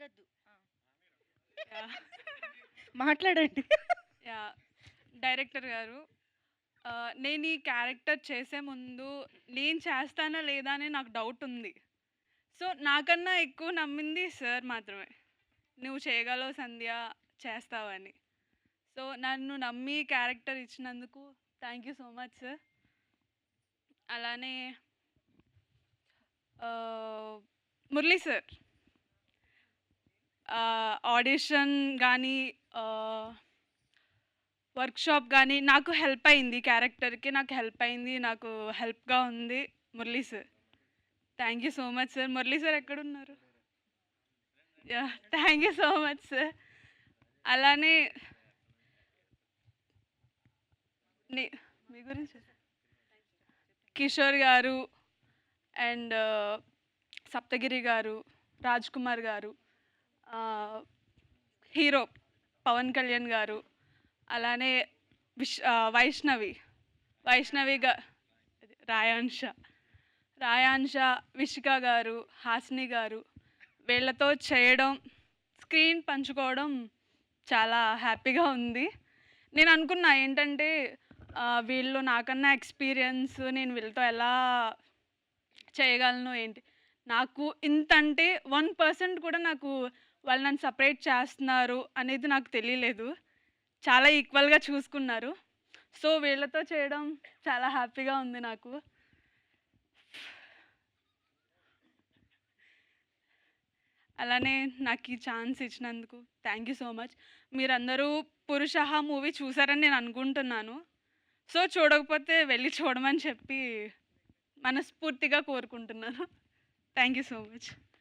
అడగద్దు. యాహ్! మాట్లాడండి. Yeah! Director గారు, నేను ఈ క్యారెక్టర్ చేసే ముందు నేను చేస్తానా లేదా అని నాకు డౌట్ ఉంది. సో, నాకన్నా ఎక్కువ నమ్మింది సార్ మాత్రమే. "నువ్వు చేయగలవు సంధ్య, చేస్తావని." సో, నన్ను నమ్మి క్యారెక్టర్ ఇచ్చినందుకు thank you so much sir. అలానే మురళీ సార్, ఆడిషన్ గానీ, వర్క్షాప్ గానీ నాకు హెల్ప్ అయింది. క్యారెక్టర్‌కి నాకు హెల్ప్ అయింది. నాకు హెల్ప్‌గా ఉంది Murali sir. Thank you so much sir. Murali sir ఎక్కడున్నారు? Yeah! Thank you so much sir. అలానే నే మీ గురించి కిషోర్ గారు అండ్ సప్తగిరి గారు, రాజ్ కుమార్ గారు, హీరో పవన్ కళ్యాణ్ గారు, అలానే వైష్ణవి, వైష్ణవి గా రాయాంష, రాయాంష, విషిక గారు, హాసిని గారు, వీళ్ళతో చేయడం, స్క్రీన్ పంచుకోవడం చాలా హ్యాపీగా ఉంది. నేను అనుకున్నా ఏంటంటే వీళ్ళు నాకన్నా ఎక్స్పీరియన్స్, నేను వీళ్ళతో ఎలా చేయగలను ఏంటి. నాకు ఇంతంటే 1% కూడా నాకు వాళ్ళు నన్ను సపరేట్ చేస్తున్నారు అనేది నాకు తెలియలేదు. చాలా ఈక్వల్‌గా చూసుకున్నారు. సో, వీళ్ళతో చేయడం చాలా హ్యాపీగా ఉంది నాకు. అలానే నాకు ఈ ఛాన్స్ ఇచ్చినందుకు థ్యాంక్ యూ సో మచ్. మీరందరూ 'పురుషః' మూవీ చూసారని నేను అనుకుంటున్నాను. సో, చూడకపోతే వెళ్ళి చూడమని చెప్పి మనస్ఫూర్తిగా కోరుకుంటున్నాను. Thank you so much.